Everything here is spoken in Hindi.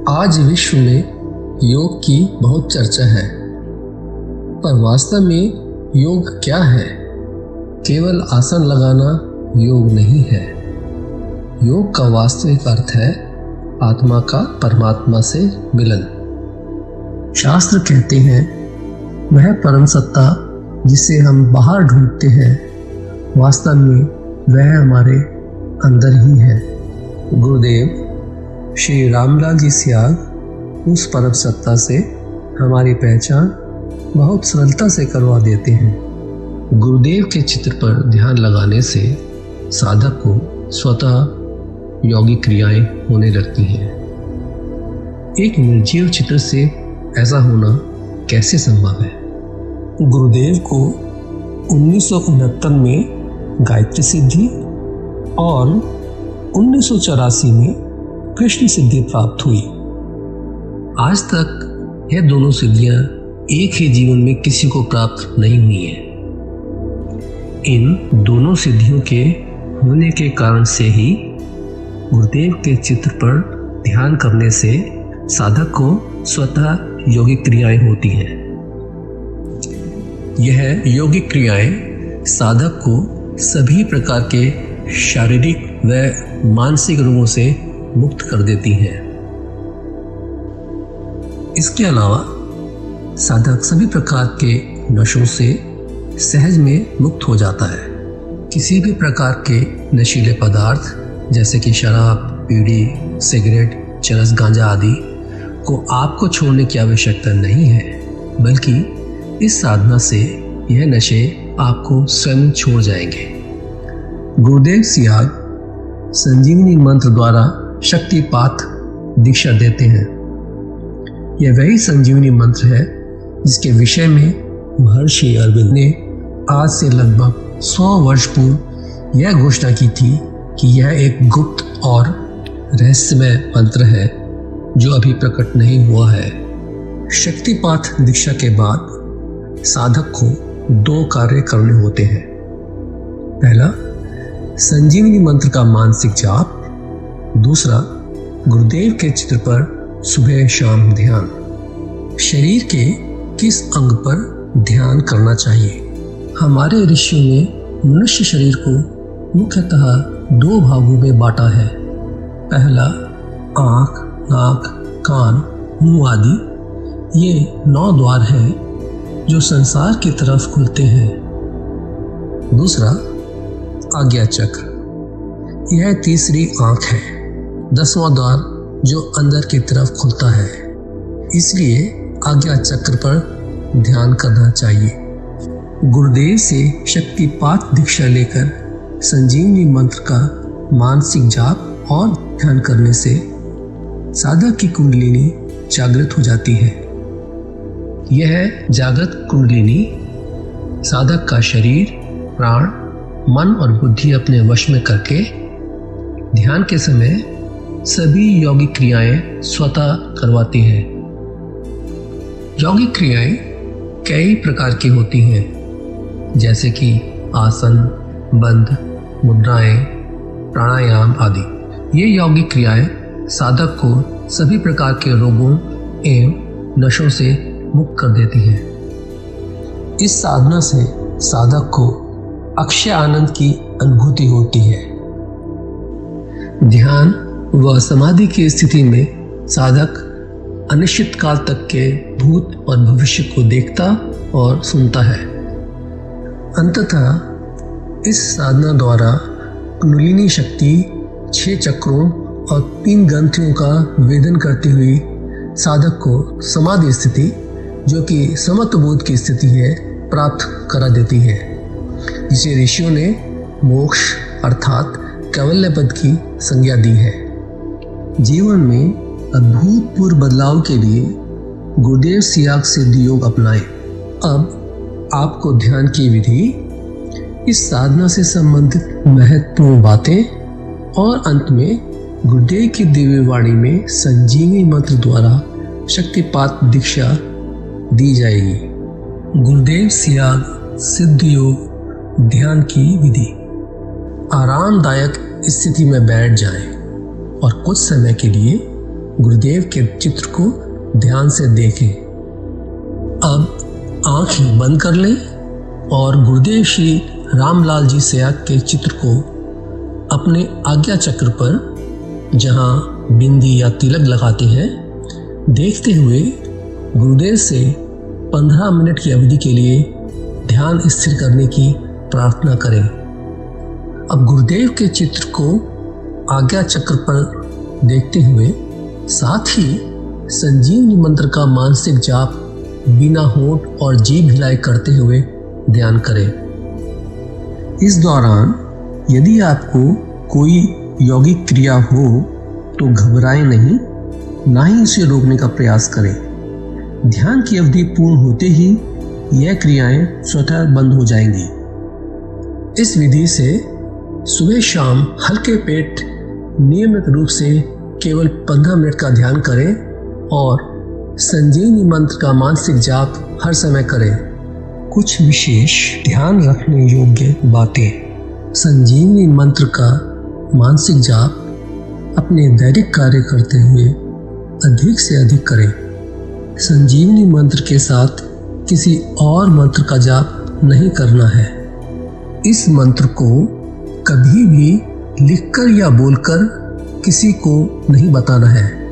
आज विश्व में योग की बहुत चर्चा है, पर वास्तव में योग क्या है? केवल आसन लगाना योग नहीं है। योग का वास्तविक अर्थ है आत्मा का परमात्मा से मिलन। शास्त्र कहते हैं वह परम सत्ता जिसे हम बाहर ढूंढते हैं, वास्तव में वह हमारे अंदर ही है। गुरुदेव श्री रामलाल जी सियाग उस परम सत्ता से हमारी पहचान बहुत सरलता से करवा देते हैं। गुरुदेव के चित्र पर ध्यान लगाने से साधक को स्वतः यौगिक क्रियाएं होने लगती हैं। एक निर्जीव चित्र से ऐसा होना कैसे संभव है? गुरुदेव को 1969 में गायत्री सिद्धि और 1984 में कृष्ण सिद्धि प्राप्त हुई। आज तक यह दोनों सिद्धियां एक ही जीवन में किसी को प्राप्त नहीं हुई हैं। इन दोनों सिद्धियों के होने के कारण से ही गुरुदेव के चित्र पर ध्यान करने से साधक को स्वतः यौगिक क्रियाएं होती हैं। यह यौगिक क्रियाएं साधक को सभी प्रकार के शारीरिक व मानसिक रोगों से मुक्त कर देती हैं। इसके अलावा साधक सभी प्रकार के नशों से सहज में मुक्त हो जाता है। किसी भी प्रकार के नशीले पदार्थ जैसे कि शराब, बीड़ी, सिगरेट, चरस, गांजा आदि को आपको छोड़ने की आवश्यकता नहीं है, बल्कि इस साधना से यह नशे आपको स्वयं छोड़ जाएंगे। गुरुदेव सियाग संजीवनी मंत्र द्वारा शक्तिपात दीक्षा देते हैं। यह वही संजीवनी मंत्र है जिसके विषय में महर्षि अरविंद ने आज से लगभग 100 वर्ष पूर्व यह घोषणा की थी कि यह एक गुप्त और रहस्यमय मंत्र है जो अभी प्रकट नहीं हुआ है। शक्तिपात दीक्षा के बाद साधक को 2 कार्य करने होते हैं। पहला, संजीवनी मंत्र का मानसिक जाप। दूसरा, गुरुदेव के चित्र पर सुबह शाम ध्यान। शरीर के किस अंग पर ध्यान करना चाहिए? हमारे ऋषियों ने मनुष्य शरीर को मुख्यतः 2 भागों में बांटा है। पहला, आँख, नाक, कान, मुंह आदि ये 9 द्वार हैं जो संसार की तरफ खुलते हैं। दूसरा, आज्ञा चक्र, यह तीसरी आँख है, 10वां द्वार जो अंदर की तरफ खुलता है। इसलिए आज्ञा चक्र पर ध्यान करना चाहिए। गुरुदेव से शक्तिपात दीक्षा लेकर संजीवनी मंत्र का मानसिक जाप और ध्यान करने से साधक की कुंडलिनी जागृत हो जाती है। यह जागृत कुंडलिनी साधक का शरीर, प्राण, मन और बुद्धि अपने वश में करके ध्यान के समय सभी यौगिक क्रियाएं स्वतः करवाती है। यौगिक क्रियाएं कई प्रकार की होती हैं, जैसे कि आसन, बंध, मुद्राएं, प्राणायाम आदि। ये यौगिक क्रियाएं साधक को सभी प्रकार के रोगों एवं नशों से मुक्त कर देती हैं। इस साधना से साधक को अक्षय आनंद की अनुभूति होती है। ध्यान व समाधि की स्थिति में साधक अनिश्चित काल तक के भूत और भविष्य को देखता और सुनता है। अंततः इस साधना द्वारा कुंडलिनी शक्ति 6 चक्रों और 3 ग्रंथियों का वेदन करती हुई साधक को समाधि स्थिति, जो कि समत्वबोध की स्थिति है, प्राप्त करा देती है, जिसे ऋषियों ने मोक्ष अर्थात कैवल्य पद की संज्ञा दी है। जीवन में अभूतपूर्व बदलाव के लिए गुरुदेव सियाग सिद्धि योग अपनाएं। अब आपको ध्यान की विधि, इस साधना से संबंधित महत्वपूर्ण बातें और अंत में गुरुदेव की दिव्य वाणी में संजीवनी मंत्र द्वारा शक्तिपात दीक्षा दी जाएगी। गुरुदेव सियाग सिद्धि योग ध्यान की विधि। आरामदायक स्थिति में बैठ जाएं और कुछ समय के लिए गुरुदेव के चित्र को ध्यान से देखें। अब आंखें बंद कर लें और गुरुदेव श्री रामलाल जी सयाग के चित्र को अपने आज्ञा चक्र पर, जहां बिंदी या तिलक लगाते हैं, देखते हुए गुरुदेव से 15 मिनट की अवधि के लिए ध्यान स्थिर करने की प्रार्थना करें। अब गुरुदेव के चित्र को आज्ञा चक्र पर देखते हुए साथ ही संजीवनी मंत्र का मानसिक जाप बिना होंठ और जीभ हिलाए करते हुए ध्यान करें। इस दौरान यदि आपको कोई यौगिक क्रिया हो तो घबराएं नहीं, ना ही इसे रोकने का प्रयास करें। ध्यान की अवधि पूर्ण होते ही यह क्रियाएं स्वतः बंद हो जाएंगी। इस विधि से सुबह शाम हल्के पेट नियमित रूप से केवल 15 मिनट का ध्यान करें और संजीवनी मंत्र का मानसिक जाप हर समय करें। कुछ विशेष ध्यान रखने योग्य बातें। संजीवनी मंत्र का मानसिक जाप अपने दैनिक कार्य करते हुए अधिक से अधिक करें। संजीवनी मंत्र के साथ किसी और मंत्र का जाप नहीं करना है। इस मंत्र को कभी भी लिखकर या बोलकर किसी को नहीं बताना है।